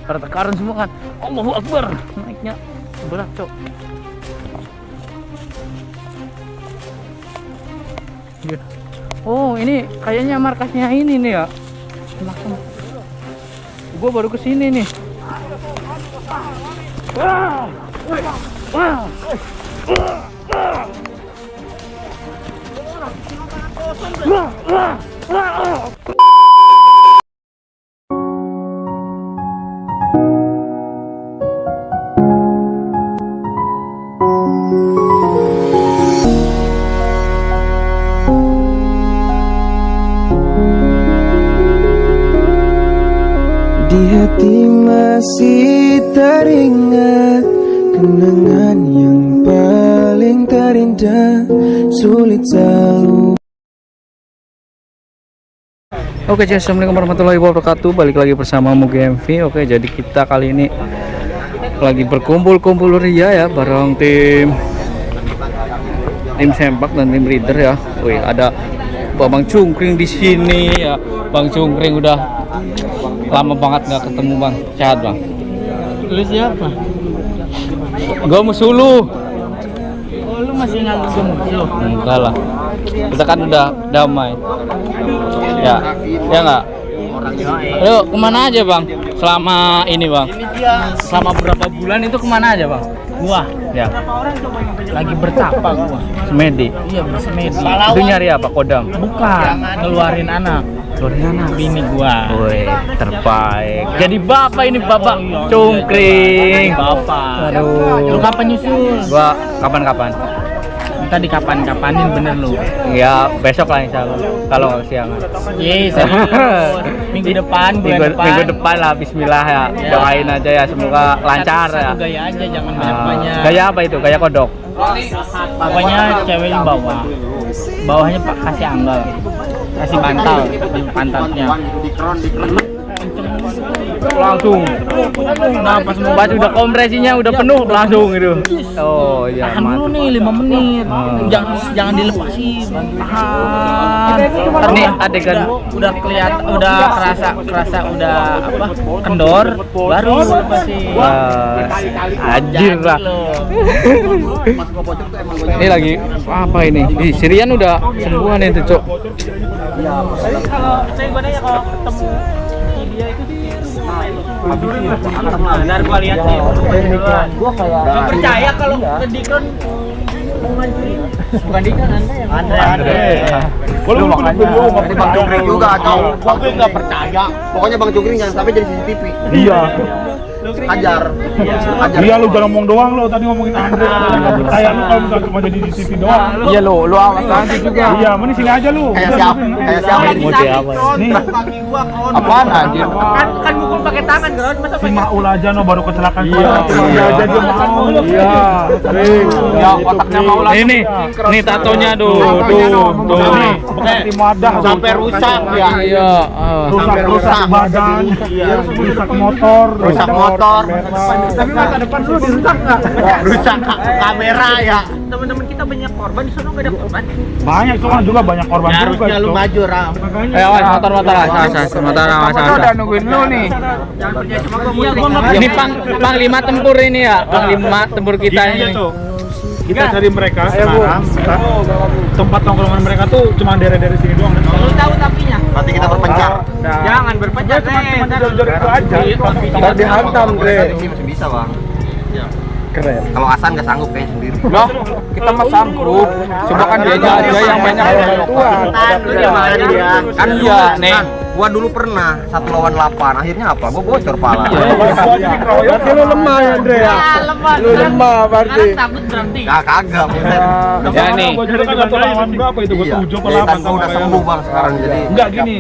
Pada tekaran semua kan. Allahu Akbar. Naiknya berat, Cok. Iya. Oh, ini kayaknya markasnya ini nih ya. Belakang. Gua baru kesini nih. Wah. Wah. Di hati masih teringat kenangan yang paling terindah, sulit selalu. Oke, assalamualaikum warahmatullahi wabarakatuh. Balik lagi bersama Mugi MV. Oke, jadi kita kali ini lagi berkumpul ria ya, bareng tim sempak dan tim leader ya. Wih, ada Bang Cungkring di sini ya. Bang Cungkring udah lama banget nggak ketemu, Bang. Sehat, Bang? Lu siapa? Gua Musulu. Oh, lu masih ngaku gue musuh? Enggak lah. Kita kan udah damai. Ya nggak? Ayo kemana aja, Bang? Selama ini, Bang? Selama berapa bulan itu kemana aja, Bang? Gua Ya, lagi bertapa gua. semedi. Iya, bersemedi. Itu nyari apa? Kodam? Bukan, ngeluarin anak. Bini gua. Woi, terbaik. Jadi bapak ini, Bapak Cungkring. Bapak. Aduh. Lu kapan nyusul? Gua kapan-kapan? Tadi kapan-kapanin bener lu. Ya, besok lah insya Allah. Kalau nggak siangan. Yes, minggu depan, Minggu depan lah, bismillah ya. Doain aja ya, semoga lancar ya. Satu gaya aja, jangan banyak-banyak. Gaya apa itu? Gaya kodok? Pokoknya ceweknya bawah. Bawahnya Pak kasih anggal. Kasih bantal di pantatnya. Langsung. Nah, pas mau Pas udah kompresinya udah penuh langsung gitu. Oh iya, tahan dulu mantap. nih 5 menit. Jangan dilepasin. Tahan. Ini adegan Udah kelihatan, udah kerasa udah apa? Kendor, baru lepasin. anjir lah. Ini lagi apa ini? Ih, Sirian udah sembuhan itu, Cok. Kalau saya gua nanya kalau ketemu dia itu benar gua lihat nih. Gua kayak Gak percaya kalau ke Dikron mau ngancurin. Bukan Dikron, Andre. Lu makanya tadi Bang Cungkring juga atau Bang Cungkring nggak percaya. Pokoknya Bang Cungkring jangan sampai jadi CCTV. Iya. Hajar. Iya lu jangan ngomong doang lo, tadi ngomongin Andre. Kayak lu kalau misalnya cuma jadi di TV doang. Iya lu awas nanti juga. Iya, mending sini aja lu. Kayak siapa? Kayak siapa? Mode apa? Nih, Apaan anjir? Kan mukul pakai tangan, Gron. Masa si Maul aja no baru kecelakaan. Iya. Iya aja dia mau. Iya. Ya otaknya mau lagi. Nih tatonya tuh. Nih, seperti madah Sampai rusak ya. Iya. rusak badan, rusak motor, Rusak motor. Tapi masa depan lu dirusak enggak? Rusak kamera ya. Teman-teman kita banyak korban, di sana enggak ada korban. banyak cuma juga banyak korban juga. Harusnya lu Cok. maju Ram. Ayo motor udah nungguin lu nih. Jangan percaya sama gua. Iya, gua enggak Ini panglima tempur ini ya, panglima tempur kita Gini aja, ini. Cok. Kita cari mereka sekarang. Tempat nongkrongan mereka tuh cuma daerah-daerah sini doang. Lu tahu tapinya? Berarti kita berpencar. Jangan berpencar, Cuma jor-jor itu aja. Ntar dihantam, Dre. Masih bisa, Bang. Keren. Kalau Hasan nggak sanggup kayaknya sendiri. Loh, kita mah sanggup. Coba kan dia aja yang banyak Lu dia mana dia? Kan Iya, nih. Gua dulu pernah 1 lawan 8. Akhirnya apa? Gua bocor pala. Berarti lu lemah ya, Andre ya? Lemah. Lu lemah berarti. Sekarang takut berhenti. Kagak, buset. Ya nih. Gua jadi kan 1 lawan berapa itu? Gua Iya. 7 ke Jadi 8 kan gua udah sembuh Bang sekarang jadi. Enggak gini,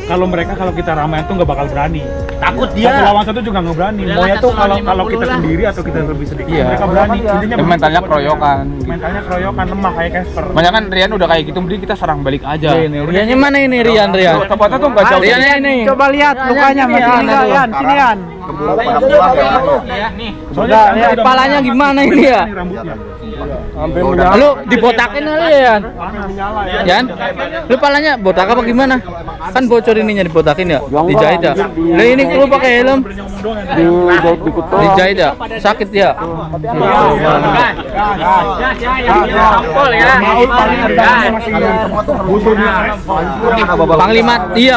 kalau kita ramean tuh nggak bakal berani. Takut 1 dia. lawan 1 juga nggak berani. Udah Maunya lah, tuh 1 kalau lawan kalau 50 kita lah. sendiri atau kita lebih sedikit, Iya. mereka berani. Intinya Mentalnya keroyokan. Mentalnya keroyokan, lemah kayak Casper. Banyak kan Rian udah kayak gitu, mending kita serang balik aja. Riannya mana ini Rian? Tempatnya tuh nggak jauh Rian ini. Coba lihat lukanya masih enggak, Yan. Sini, Yan. Soalnya kepalanya gimana ini ya? Lu dibotakin kali ya, Yan? Yan? Lu palanya botak apa gimana? Kan bocor ininya dibotakin ya? Dijahit ya? Lah ini lu pakai helm? Dijahit ya? Sakit ya?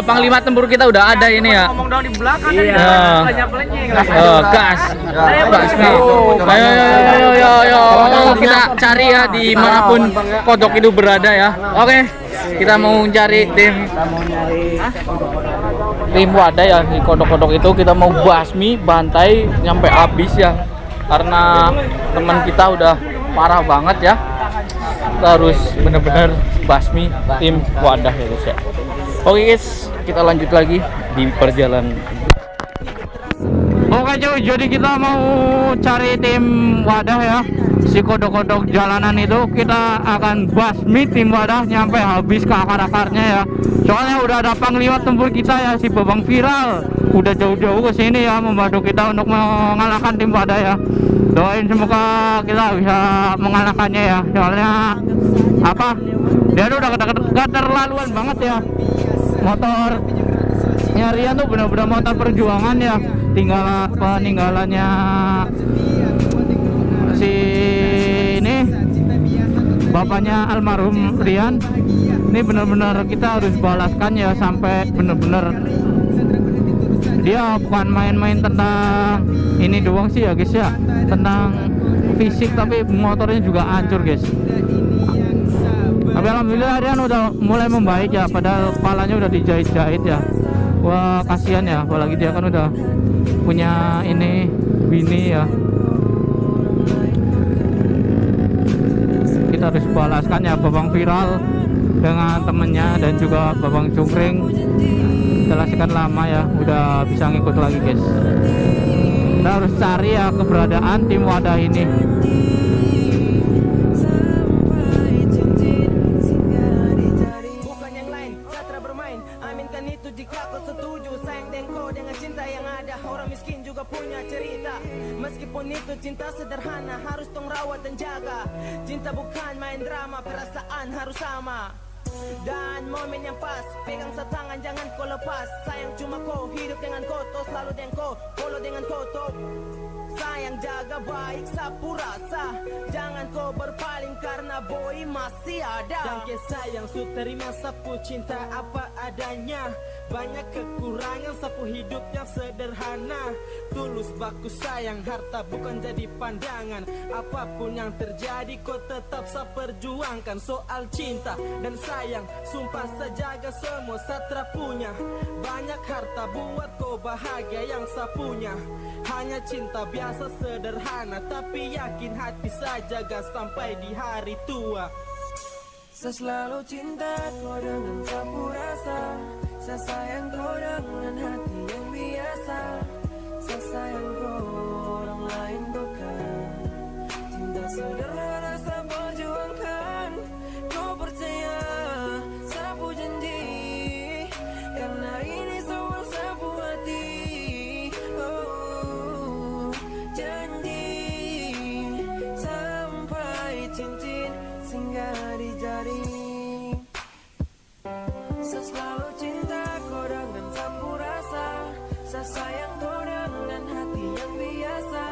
Panglima tempur kita udah ada ini ya. Ngomong dong di belakang gas. Ayo kita cari ya dimanapun kodok itu berada ya. Oke, kita mau cari tim wadah ya di kodok-kodok itu. Kita mau basmi bantai nyampe habis ya, karena teman kita udah parah banget ya. Kita harus bener-bener basmi tim wadah ya guys ya. Oke guys, kita lanjut lagi di perjalanan. Oke cuy, jadi kita mau cari tim wadah ya. Si kodok-kodok jalanan itu kita akan basmi tim wadah nyampe habis ke akar-akarnya ya. Soalnya udah ada panglima tempur kita ya, si Babang Viral. Udah jauh-jauh ke sini ya membantu kita untuk mengalahkan tim wadah ya. Doain semoga kita bisa mengalahkannya ya. Soalnya apa? Dia udah keterlaluan banget ya. Motor Rian tuh benar-benar motor perjuangan ya. Tinggal peninggalannya si ini bapaknya almarhum Rian. Ini benar-benar kita harus balaskan ya, sampai benar-benar dia bukan main-main tentang ini doang sih ya guys ya, tentang fisik, tapi motornya juga hancur guys. Tapi alhamdulillah Rian udah mulai membaik ya, padahal kepalanya udah dijahit-jahit ya. Wah kasihan ya, apalagi dia kan udah punya ini bini ya. Kita harus balaskan ya Babang Viral dengan temennya dan juga Babang Cungkring. Setelah sekian lama ya udah bisa ngikut lagi guys. Kita harus cari ya keberadaan tim wadah ini. Meskipun itu cinta sederhana, harus tong rawat dan jaga. Cinta bukan main drama, perasaan harus sama. Dan momen yang pas, pegang setangan jangan kau lepas. Sayang cuma kau, hidup dengan kau, selalu dengan kau, follow dengan kau top. Sayang jaga baik sapu rasa, jangan kau berpaling karena boy masih ada. Dan kisah yang su terima sapu cinta apa adanya. Banyak kekurangan sapu hidup yang sederhana. Tulus baku sayang, harta bukan jadi pandangan. Apapun yang terjadi kau tetap sa perjuangkan. Soal cinta dan sayang, sumpah sajaga semua satra punya. Banyak harta buat kau bahagia yang sa punya. Hanya cinta biasa sederhana, tapi yakin hati saja jaga sampai di hari tua. Saya selalu cinta kau dengan sapu rasa. Saya sayang kau dengan hati yang biasa. Saya sayang kau, orang lain bukan. Cinta sederhana saya perjuangkan. Kau percaya, sapu janji. Karena ini soal sapu hati. Oh, janji. Sampai cincin singgah di jari. Saya selalu cinta kau dengan sapu rasa. Saya sayang kau dengan hati yang biasa.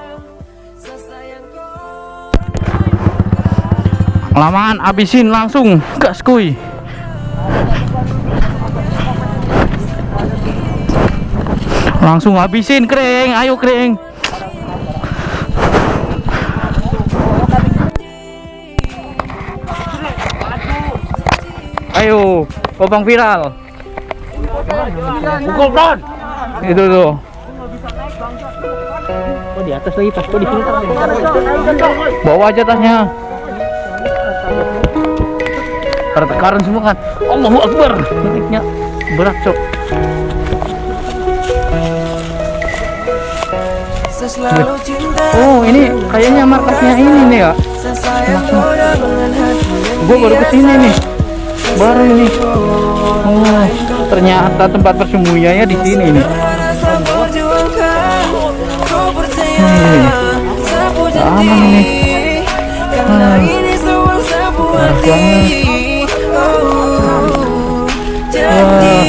Saya sayang kau. Lamaan abisin langsung gas kuy. Langsung habisin kering, ayo kering. Ayo, Babang Viral. Pukul Bron. Itu tuh. Oh di atas lagi, pas di sini. Bawa aja tasnya. Tertekaran semua kan. Allahu Akbar. Naiknya berat cok. Oh ini kayaknya markasnya ini nih ya. Gue baru kesini nih. Baru ini. Oh. ternyata tempat persembunyiannya di sini nih. Rasa perjuangkan, kau percaya sapu Aman janji, ini. karena ini semua sapu hati. Oh, janji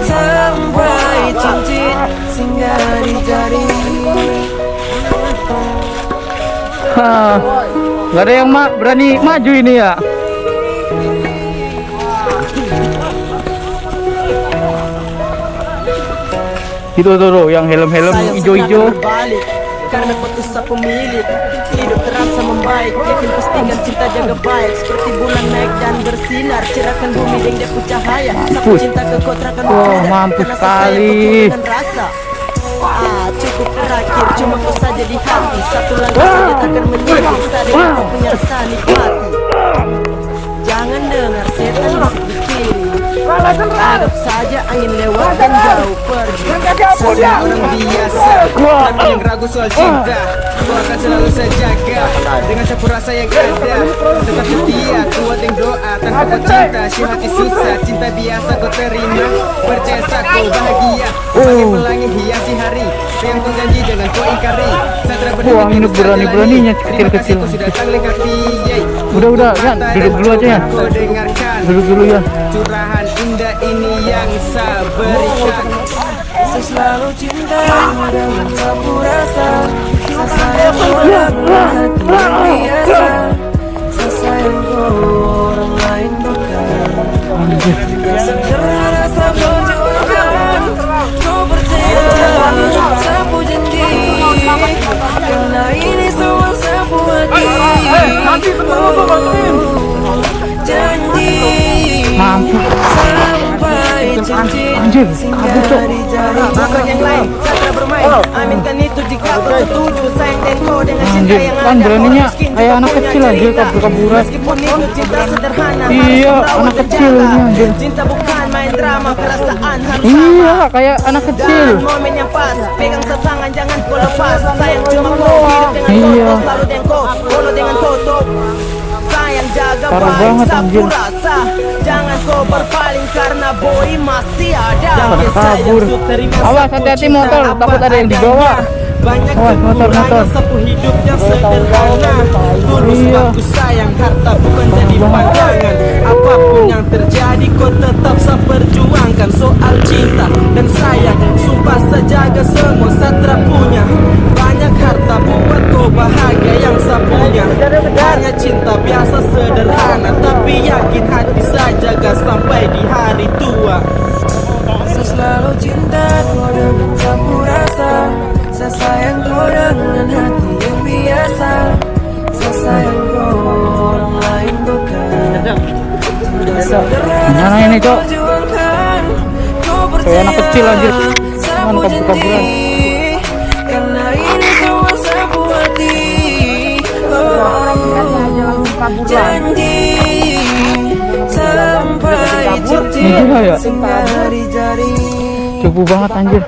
sampai cincin singgah di jari. Hah, nggak ada yang berani maju ini ya. Itu tuh yang helm-helm hijau-hijau. Berbalik, karena putus sa pemilik. Hidup terasa membaik, yakin pastikan cinta jaga baik. Seperti bulan naik dan bersinar, cerahkan bumi dengan dia cahaya. Sapu Mampus. cinta kekotrakan Wah, udara, mampus karena sesayang sekali. penuh dengan rasa. Cukup terakhir, cuma kau saja di hati. Satu langkah saja takkan menyinggung, sadar kau punya rasa nikmati. Jangan dengar setan bisik di kiri, anggap saja angin lewat dan jauh pergi. Saya orang biasa, namun yang ragu soal cinta, kau akan selalu saya jaga dengan campur rasa yang ada. Tetap setia, kuat yang doa, tanpa kau cinta, si hati susah. Cinta biasa kau terima, percaya kau bahagia. Sebagai pelangi hiasi hari, yang kau janji jangan kau ingkari. Satria Wah, ini berani-beraninya kecil-kecil. sudah datang lengkap. Udah, ya, duduk dulu aja ya. Kau dengarkan Duduk dulu ya. curahan indah ini yang saya berikan. Saya selalu cinta dengan sapu rasa. Saya sayang orang hati yang biasa. Saya sayang kau orang lain bukan. Sederhana saya perjuangkan, kau percaya sapu janji, karena ini semua sapu hati. Janji Mampus. sampai cincin Anjir, singgah kabur, Cok. di jari. Bukan yang lain, saya bermain. Aminkan itu jika kau setuju. Sayang dan kau dengan cinta Anjir, yang kan ada. beraninya Orang miskin kayak juga anak punya kecil aja cerita. kabur-kaburan. Meskipun itu cinta sederhana, Iya, harus kau anak rawat dan kecil jaga. ini, anjir. Cinta bukan main drama, perasaan harus Iya, sama. kayak anak kecil. Dan momen yang pas, pegang setangan jangan kau lepas. Sayang cuma kau hidup dengan Iya. kau, selalu dengan kau, follow dengan kau top. Sayang jaga Parah baik, banget, sapu anjir. rasa. Jangan kau berpaling karena boy masih ada. Jangan Kisah yang kabur. su terima Awas, sapu hati-hati cinta motor, apa takut ada yang dibawa. adanya. Banyak Awas, motor. kekurangan sapu hidup yang sederhana. Tulus Iya. aku sayang, harta bukan jadi pandangan. Apapun yang terjadi kau tetap saya perjuangkan. Soal cinta dan sayang, sumpah saya jaga semua Satria punya. Banyak harta buat kau bahagia yang saya punya. Hanya cinta biasa sederhana, tapi yakin hati saya jaga sampai di hari tua. Saya selalu cinta kau dengan sapu rasa. Saya sayang kau dengan hati yang biasa. Saya sayang kau orang lain bukan. Mana ini, Cok? Kayak anak kecil, anjir. Sapu Mana kabur-kaburan. janji, karena ini semua sapu hati. Janji sampai cincin Ini juga ya? singgah di jari. Cukup banget anjir.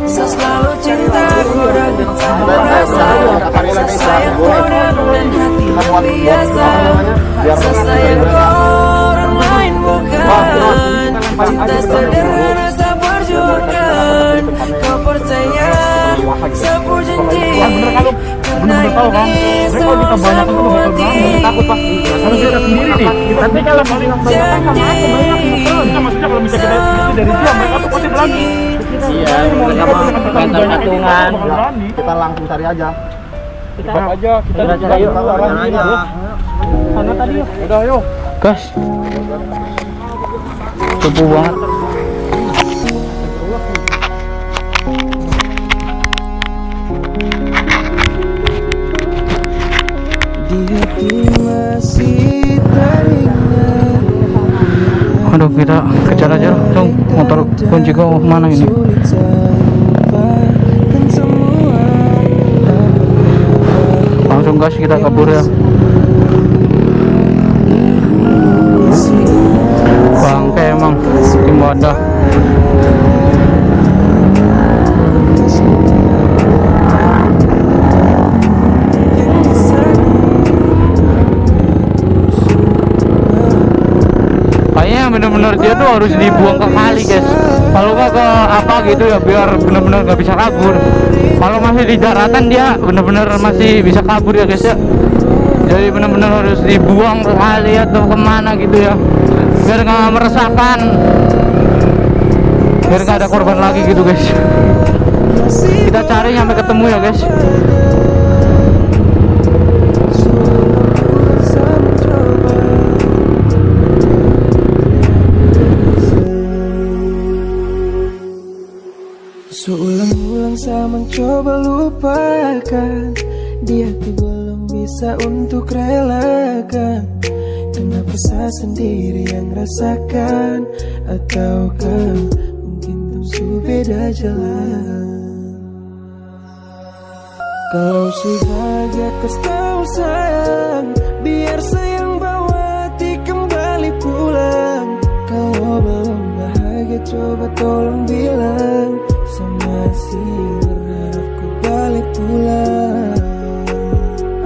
Saya selalu cinta kau dengan sapu rasa. Saya sayang kau dengan hati yang biasa. Saya sayang kau orang lain bukan. Cinta sederhana saya perjuangkan. Kau percaya sapu janji, karena ini semua sapu hati. Takut Pak, harus kita sendiri nih. Nanti kalau mau sama aku banyak maksudnya kalau misalnya kita dari dia mereka tuh pasti berani. Iya, mereka mah patungan. Kita langsung cari aja. Kita aja, kita cari yuk. Sana tadi yuk. Udah yuk. Gas. Cukup banget. Di hati masih teringat. Aduh, kita kejar aja dong. Motor kunci kau mana ini? Sulit saya lupakan semua. Langsung gas, kita kabur ya. Bangke emang tim wadah. Kayaknya bener-bener dia tuh harus dibuang ke kali guys, kalau nggak ke apa gitu ya, biar benar-benar nggak bisa kabur. Kalau masih di daratan dia benar-benar masih bisa kabur ya guys ya, jadi benar-benar harus dibuang ke kali atau kemana gitu ya, biar nggak meresahkan, biar nggak ada korban lagi gitu guys. Kita cari sampai ketemu ya guys. Seulang-ulang saya mencoba lupakan, dia tuh belum bisa untuk relakan. Kenapa saya sendiri yang rasakan, ataukah mungkin tuh beda jalan. Kalau sudah bahagia kau tahu sayang, biar sayang bawa hati kembali pulang. Kalau belum bahagia coba tolong bilang, saya masih berharap kau balik pulang.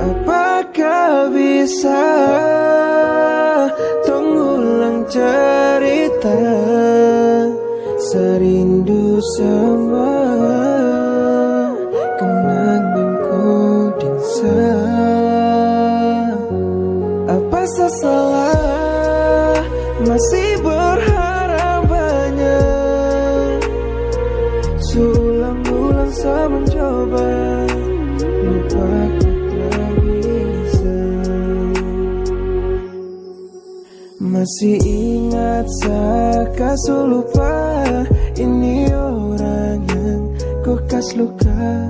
Apakah bisa tong ulang cerita, serindu sama kenanganku dinsa. Apa saya salah masih berharap banyak, seulang-ulang saya mencoba lupakan. Masih ingat saya lupa, ini orang yang kau kas luka.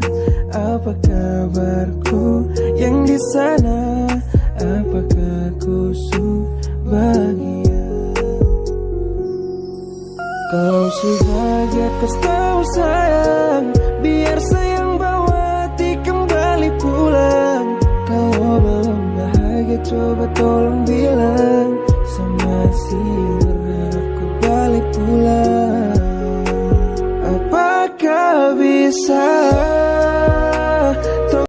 Apa kabarku yang di sana? Apakah kau bahagia? Kau bahagia kau tahu sayang, biar sayang bawa hati kembali pulang. Kalau belum bahagia coba tolong bilang, saya masih berharap kau balik pulang. Apakah bisa